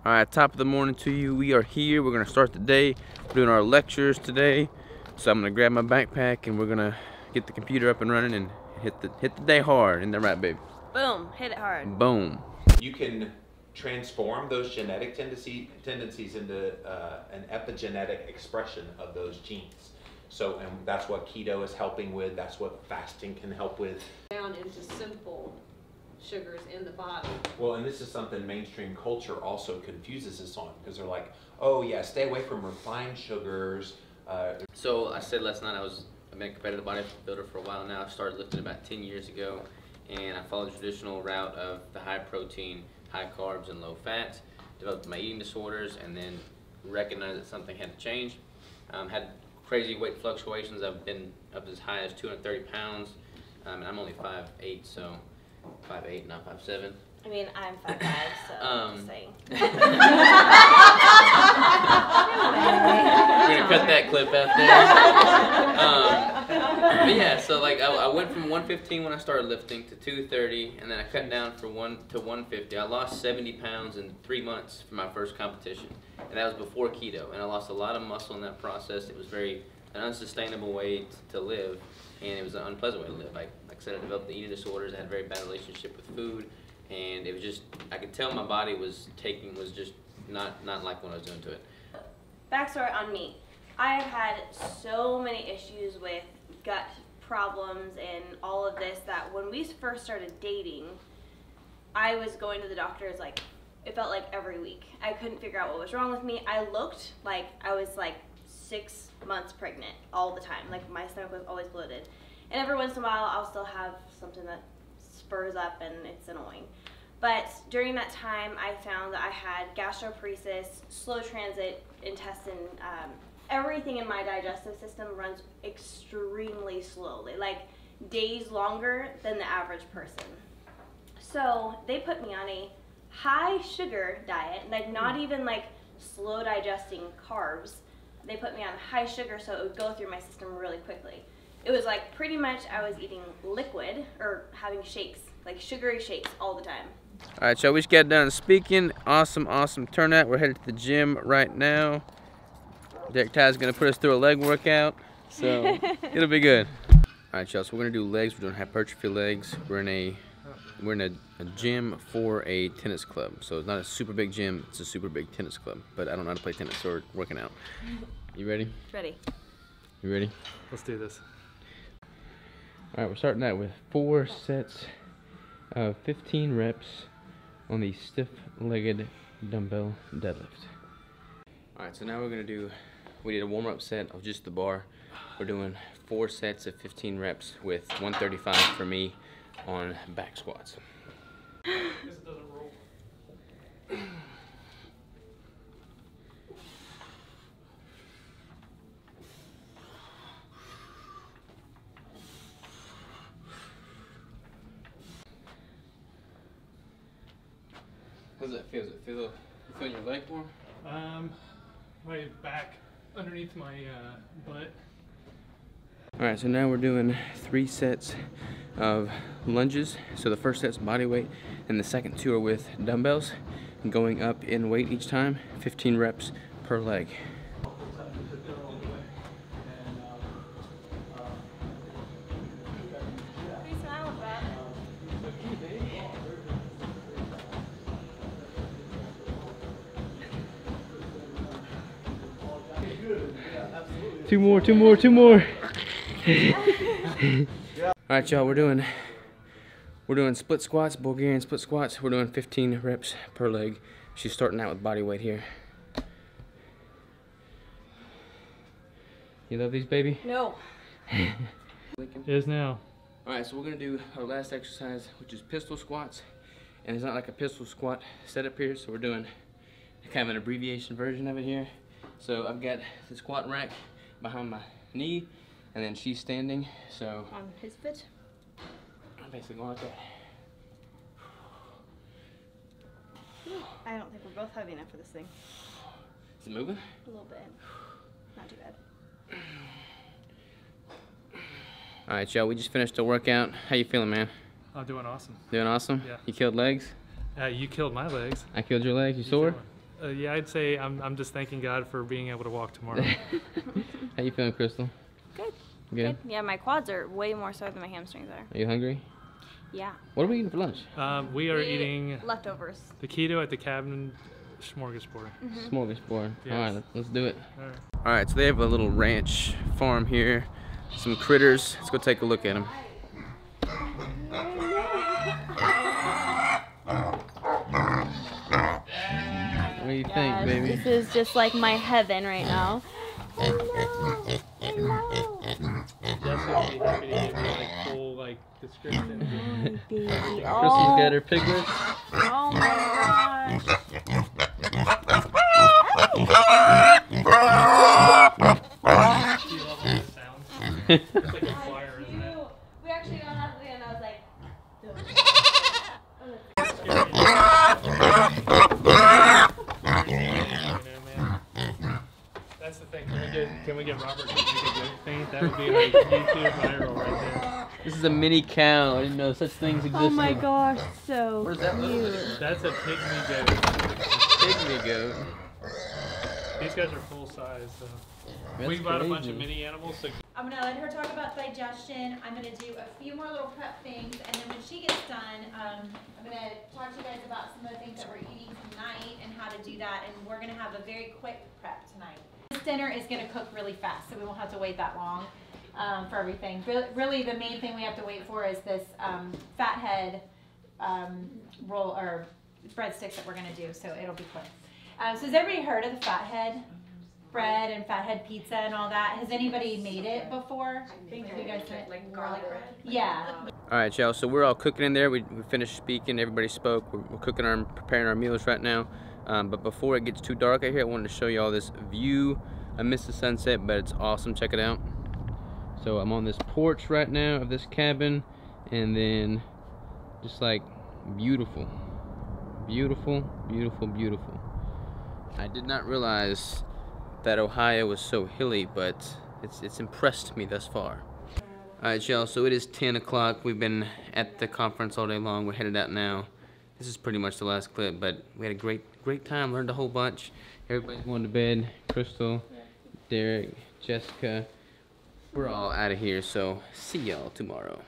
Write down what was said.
All right, top of the morning to you. We are here. We're gonna start the day. We're doing our lectures today. So I'm gonna grab my backpack and we're gonna get the computer up and running and hit the day hard. Isn't that right, babe? Boom, hit it hard. Boom. You can transform those genetic tendencies into an epigenetic expression of those genes. So, and that's what keto is helping with. That's what fasting can help with. Down into simple sugars in the body. Well, and this is something mainstream culture also confuses us on, because they're like, oh yeah, stay away from refined sugars. So I said last night I've been a competitive bodybuilder for a while now. I started lifting about 10 years ago, and I followed the traditional route of the high protein, high carbs, and low fat. Developed my eating disorders, and then recognized that something had to change. Had crazy weight fluctuations. I've been up as high as 230 pounds, and I'm only 5'8", so 5'8", not 5'7". I mean, I'm 5'5", so just saying. We're gonna cut that clip out there. But yeah, so like I went from 115 when I started lifting to 230, and then I cut down to 150. I lost 70 pounds in 3 months for my first competition, and that was before keto. And I lost a lot of muscle in that process. It was an unsustainable way to live, and it was an unpleasant way to live. Like I said, I developed the eating disorders. I had a very bad relationship with food, and it was just, I could tell my body was just not like what I was doing to it. Backstory on me. I have had so many issues with gut problems and all of this that when we first started dating, I was going to the doctors like, it felt like every week. I couldn't figure out what was wrong with me. I looked like I was like 6 months pregnant all the time. Like my stomach was always bloated. And every once in a while I'll still have something that spurs up and it's annoying. But during that time I found that I had gastroparesis, slow transit intestine, everything in my digestive system runs extremely slowly, like days longer than the average person. So they put me on a high sugar diet, like not even like slow digesting carbs. They put me on high sugar so it would go through my system really quickly. It was like pretty much I was eating liquid or having shakes, like sugary shakes all the time. All right, so we just got done speaking. Awesome turnout. We're headed to the gym right now. Derek Ty's gonna put us through a leg workout, so it'll be good. All right, y'all. So we're gonna do legs. We're doing hypertrophy legs. We're in a gym for a tennis club. So it's not a super big gym. It's a super big tennis club. But I don't know how to play tennis or working out. You ready? Ready. You ready? Let's do this. All right, we're starting out with 4 sets of 15 reps on the stiff-legged dumbbell deadlift. All right, so now we did a warm-up set of just the bar. We're doing 4 sets of 15 reps with 135 for me on back squats. This doesn't roll. How does that feel? Does it feel in your leg more? My back underneath my butt. All right, so now we're doing 3 sets of lunges. So the first set's body weight, and the second 2 are with dumbbells, going up in weight each time, 15 reps per leg. Two more. All right, y'all, we're doing split squats, Bulgarian split squats. We're doing 15 reps per leg. She's starting out with body weight here. You love these, baby? No. It is now. All right, so we're gonna do our last exercise, which is pistol squats. And it's not like a pistol squat setup here, so we're doing kind of an abbreviation version of it here. So I've got the squat rack behind my knee, and then she's standing, so On his foot? I'm basically going like that. I don't think we're both heavy enough for this thing. Is it moving? A little bit. Not too bad. All right, y'all, we just finished the workout. How you feeling, man? I'm doing awesome. Doing awesome? Yeah. You killed legs? You killed my legs. I killed your legs. You sore? Yeah, I'd say I'm just thanking God for being able to walk tomorrow. How you feeling, Crystal? Good. Good? Yeah, my quads are way more sore than my hamstrings are. Are you hungry? Yeah. What are we eating for lunch? We are eating leftovers. the keto at the cabin smorgasbord. Smorgasbord. Yes. All right, let's do it. All right. All right, so they have a little ranch farm here. Some critters. Let's go take a look at them. What do you think, baby? This is just like my heaven right now. Jessica would be happy to give me like full like description. Crystal's got her piglets. Oh my gosh. She loves the sounds. It's like a choir, isn't it? We actually got out of the end. I was like, That's the thing. Can we get Robert to make a good thing? That would be like YouTube viral right there. This is a mini cow. I didn't know such things existed. oh my gosh, so Where's that cute. That's a pygmy goat. Pygmy goat. These guys are full size, so. That's We bought a bunch crazy. of mini animals, so I'm gonna let her talk about digestion. I'm gonna do a few more little prep things, and then when she gets done, I'm gonna talk to you guys about some of the things that we're eating tonight and how to do that. And we're gonna have a very quick prep tonight. This dinner is gonna cook really fast, so we won't have to wait that long for everything. Really, the main thing we have to wait for is this fathead roll or breadsticks that we're gonna do. So it'll be quick. So has everybody heard of the fathead bread and fathead pizza and all that? Has anybody made it before? Have you guys tried Like garlic bread? Yeah. All right, y'all. So we're all cooking in there. We finished speaking. Everybody spoke. We're cooking preparing our meals right now. But before it gets too dark out here, I wanted to show you all this view. I missed the sunset, but it's awesome. Check it out. So I'm on this porch right now of this cabin, and then just like beautiful, beautiful, beautiful, beautiful. I did not realize that Ohio was so hilly, but it's impressed me thus far. Alright, y'all, so it is 10 o'clock. We've been at the conference all day long. We're headed out now. This is pretty much the last clip, but we had a great time, learned a whole bunch. Everybody's going to bed. Crystal, Derek, Jessica. We're all out of here, so see y'all tomorrow.